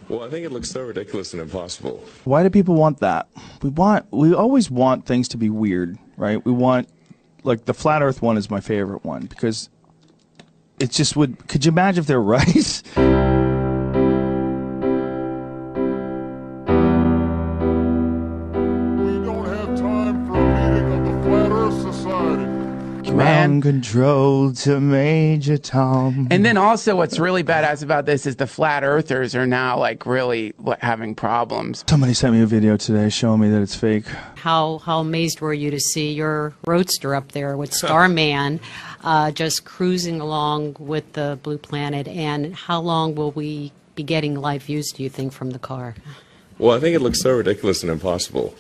Well, I think it looks so ridiculous and impossible. Why do people want that? We always want things to be weird, right? We want, like, the flat earth one is my favorite one because it just would, could you imagine if they're right? Ground control to Major Tom. And then also what's really badass about this is the flat earthers are now like really having problems. Somebody sent me a video today showing me that it's fake. How amazed were you to see your roadster up there with Starman just cruising along with the blue planet? And how long will we be getting live views, do you think, from the car? Well, I think it looks so ridiculous and impossible.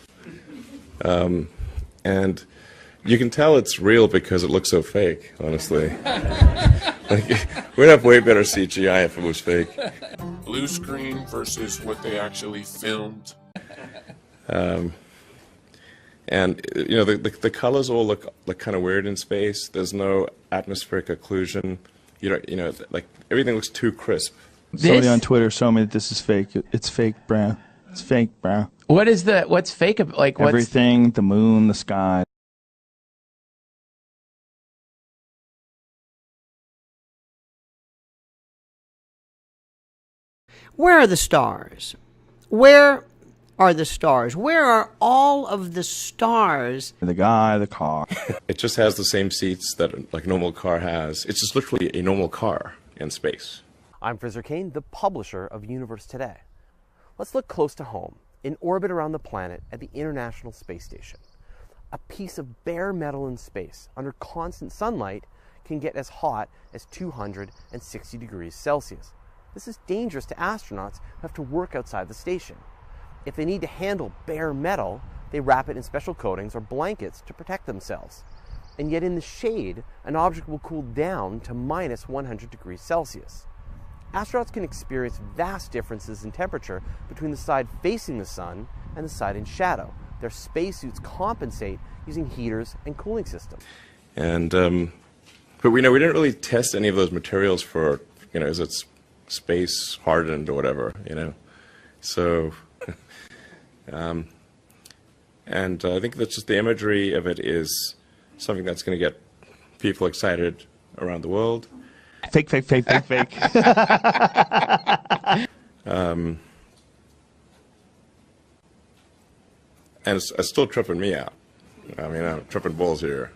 And you can tell it's real because it looks so fake, honestly. Like, we'd have way better CGI if it was fake. Blue screen versus what they actually filmed. And, you know, the colors all look kind of weird in space. There's no atmospheric occlusion. You know, like, everything looks too crisp. Somebody on Twitter showed me that this is fake. It's fake, bro. It's fake, bro. What's fake? Like, what's... Everything, the moon, the sky. Where are the stars? Where are the stars? Where are all of the stars? The guy, the car. It just has the same seats that like a normal car has. It's just literally a normal car in space. I'm Fraser Kane, the publisher of Universe Today. Let's look close to home, in orbit around the planet at the International Space Station. A piece of bare metal in space under constant sunlight can get as hot as 260 degrees Celsius. This is dangerous to astronauts who have to work outside the station. If they need to handle bare metal, they wrap it in special coatings or blankets to protect themselves. And yet in the shade, an object will cool down to minus 100 degrees Celsius. Astronauts can experience vast differences in temperature between the side facing the sun and the side in shadow. Their spacesuits compensate using heaters and cooling systems. And, but we didn't really test any of those materials for, you know, is it space hardened or whatever, you know. So, and I think that's just the imagery of it is something that's going to get people excited around the world. Fake, fake, fake, fake, fake. And it's still tripping me out. I mean, I'm tripping balls here.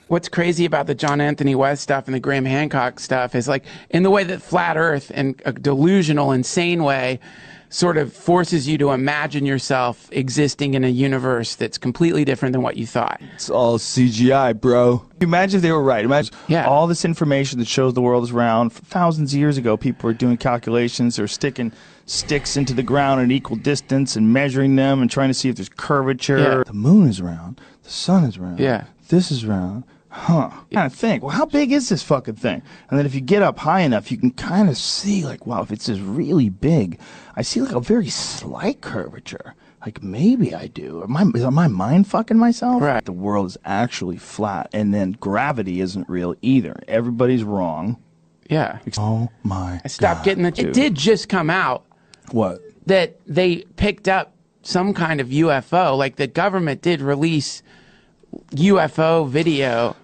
What's crazy about the John Anthony West stuff and the Graham Hancock stuff is like in the way that flat earth in a delusional, insane way sort of forces you to imagine yourself existing in a universe that's completely different than what you thought. It's all CGI, bro. Imagine if they were right. Imagine all this information that shows the world is round. Thousands of years ago, people were doing calculations or sticking sticks into the ground at an equal distance and measuring them and trying to see if there's curvature. Yeah. The moon is round. The sun is round. Yeah. This is round. Huh. Kind of think, well, how big is this fucking thing? And then if you get up high enough, you can kind of see, like, wow, if it's just really big, I see like a very slight curvature. Like, maybe I do. Is my mind fucking myself? Right. The world is actually flat, and then gravity isn't real either. Everybody's wrong. Yeah. Oh my I stopped God, getting the... It did just come out. What? That they picked up some kind of UFO. Like, the government did release UFO video.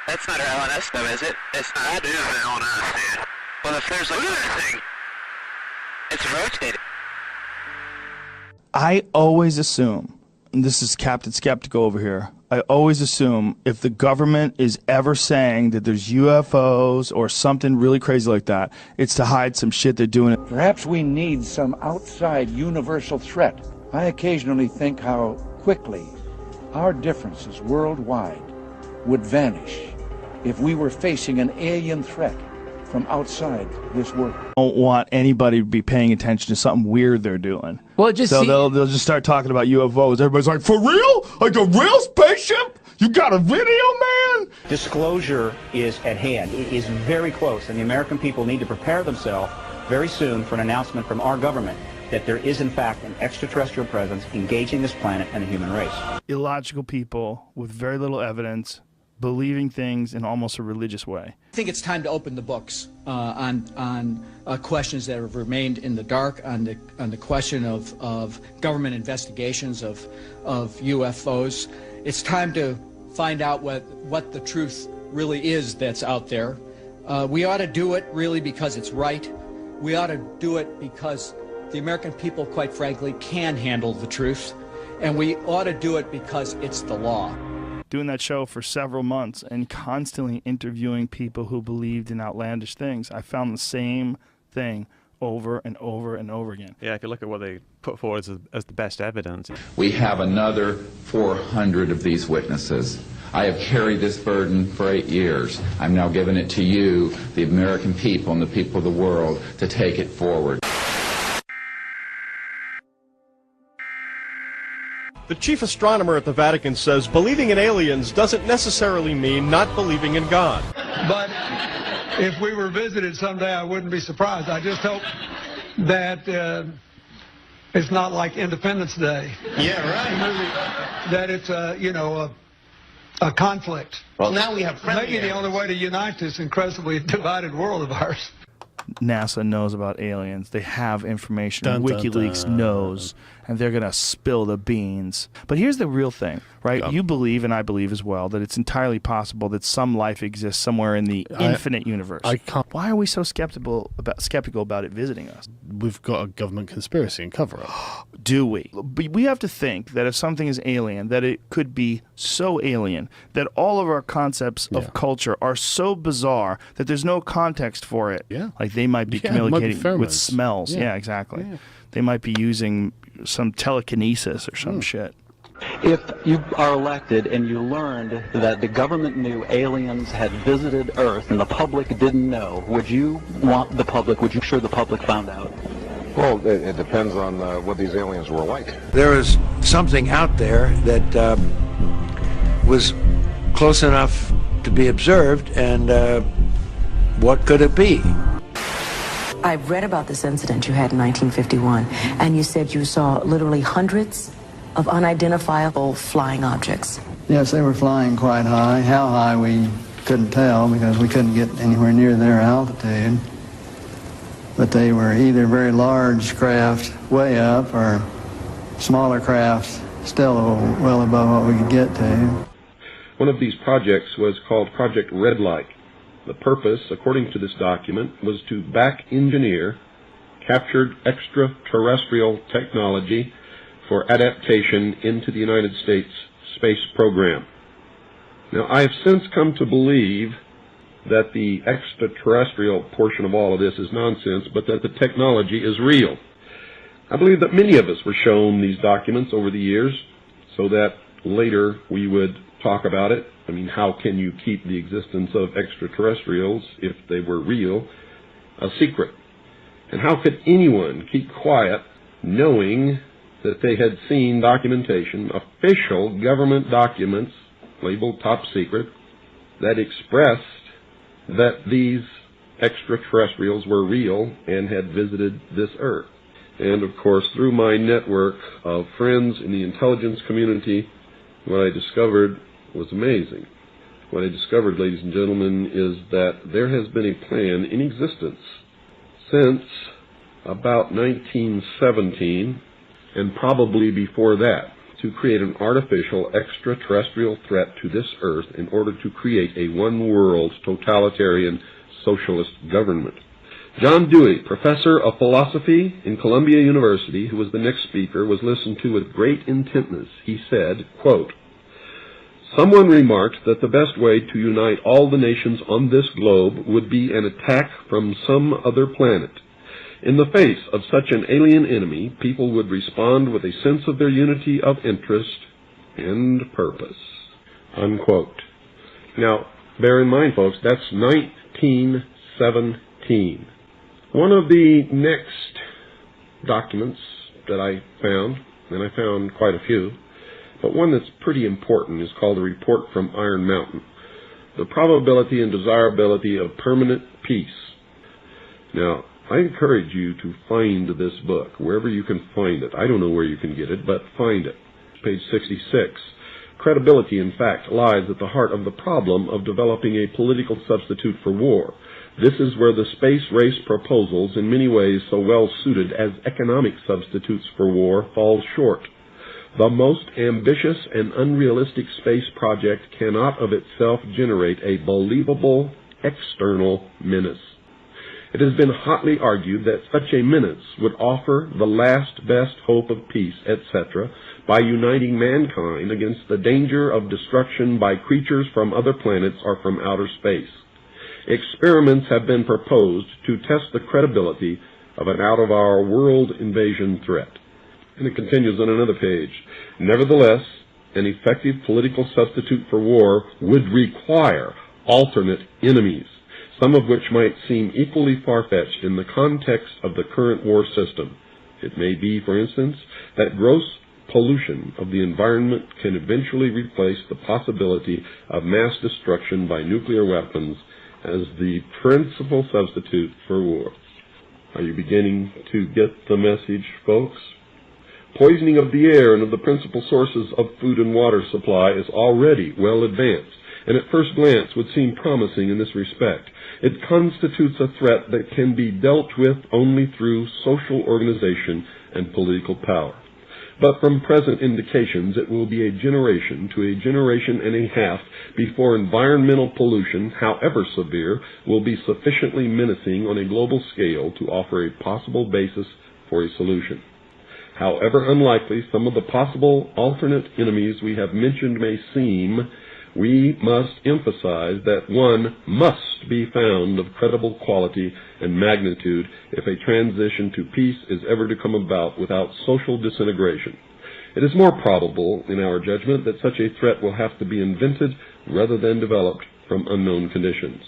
That's not our LNS though, is it? It's not. That is an LNS, dude. Well, if there's like... Look at that thing! It's rotating. I always assume, and this is Captain Skeptical over here, I always assume if the government is ever saying that there's UFOs or something really crazy like that, it's to hide some shit they're doing. Perhaps we need some outside universal threat. I occasionally think how quickly our differences worldwide would vanish if we were facing an alien threat from outside this world. I don't want anybody to be paying attention to something weird they're doing. Well, just so they'll just start talking about UFOs. Everybody's like, for real? Like a real spaceship? You got a video, man? Disclosure is at hand. It is very close, and the American people need to prepare themselves very soon for an announcement from our government that there is, in fact, an extraterrestrial presence engaging this planet and the human race. Illogical people with very little evidence believing things in almost a religious way. I think it's time to open the books on questions that have remained in the dark, on the question of government investigations of UFOs. It's time to find out what the truth really is that's out there. We ought to do it really because it's right. We ought to do it because the American people, quite frankly, can handle the truth. And we ought to do it because it's the law. Doing that show for several months and constantly interviewing people who believed in outlandish things, I found the same thing over and over and over again. Yeah, if you look at what they put forward as the best evidence. We have another 400 of these witnesses. I have carried this burden for 8 years. I'm now giving it to you, the American people and the people of the world, to take it forward. The chief astronomer at the Vatican says believing in aliens doesn't necessarily mean not believing in God. But if we were visited someday, I wouldn't be surprised. I just hope that it's not like Independence Day. Yeah, right. That it's a conflict. Well, now we have friendly maybe the only way to unite this incredibly divided world of ours. NASA knows about aliens. They have information. Dun, dun, WikiLeaks dun. knows, and they're going to spill the beans. But here's the real thing, right? Yep. You believe, and I believe as well, that it's entirely possible that some life exists somewhere in the infinite universe. Why are we so skeptical about it visiting us? We've got a government conspiracy and cover-up. Do we? But we have to think that if something is alien, that it could be so alien that all of our concepts of culture are so bizarre that there's no context for it. Yeah. Like they might be communicating with smells. Yeah, exactly. Yeah. They might be using some telekinesis or some shit. If you are elected and you learned that the government knew aliens had visited Earth and the public didn't know, would you want the public, would you ensure the public found out? Well, it depends on what these aliens were like. There was something out there that was close enough to be observed, and what could it be? I've read about this incident you had in 1951, and you said you saw literally hundreds of unidentifiable flying objects. Yes, they were flying quite high. How high we couldn't tell because we couldn't get anywhere near their altitude. But they were either very large craft way up or smaller craft still well above what we could get to. One of these projects was called Project Red Light. The purpose, according to this document, was to back-engineer captured extraterrestrial technology for adaptation into the United States space program. Now, I have since come to believe that the extraterrestrial portion of all of this is nonsense, but that the technology is real. I believe that many of us were shown these documents over the years so that later we would talk about it. I mean, how can you keep the existence of extraterrestrials, if they were real, a secret? And how could anyone keep quiet knowing that they had seen documentation, official government documents labeled top secret, that expressed that these extraterrestrials were real and had visited this earth? And of course, through my network of friends in the intelligence community, what I discovered was amazing. What I discovered, ladies and gentlemen, is that there has been a plan in existence since about 1917, and probably before that, to create an artificial extraterrestrial threat to this earth in order to create a one-world totalitarian socialist government. John Dewey, professor of philosophy in Columbia University, who was the next speaker, was listened to with great intentness. He said, quote, "Someone remarked that the best way to unite all the nations on this globe would be an attack from some other planet. In the face of such an alien enemy, people would respond with a sense of their unity of interest and purpose." Unquote. Now, bear in mind, folks, that's 1917. One of the next documents that I found, and I found quite a few, but one that's pretty important, is called a Report from Iron Mountain, The Probability and Desirability of Permanent Peace. Now, I encourage you to find this book, wherever you can find it. I don't know where you can get it, but find it. Page 66. credibility, in fact, lies at the heart of the problem of developing a political substitute for war. This is where the space race proposals, in many ways so well suited as economic substitutes for war, fall short. The most ambitious and unrealistic space project cannot of itself generate a believable external menace. It has been hotly argued that such a menace would offer the last best hope of peace, etc., by uniting mankind against the danger of destruction by creatures from other planets or from outer space. Experiments have been proposed to test the credibility of an out-of-our-world invasion threat. And it continues on another page. Nevertheless, an effective political substitute for war would require alternate enemies, some of which might seem equally far-fetched in the context of the current war system. It may be, for instance, that gross pollution of the environment can eventually replace the possibility of mass destruction by nuclear weapons as the principal substitute for war. Are you beginning to get the message, folks? Poisoning of the air and of the principal sources of food and water supply is already well advanced, and at first glance would seem promising in this respect. It constitutes a threat that can be dealt with only through social organization and political power. But from present indications, it will be a generation to a generation and a half before environmental pollution, however severe, will be sufficiently menacing on a global scale to offer a possible basis for a solution. However unlikely some of the possible alternate enemies we have mentioned may seem, we must emphasize that one must be found of credible quality and magnitude if a transition to peace is ever to come about without social disintegration. It is more probable, in our judgment, that such a threat will have to be invented rather than developed from unknown conditions.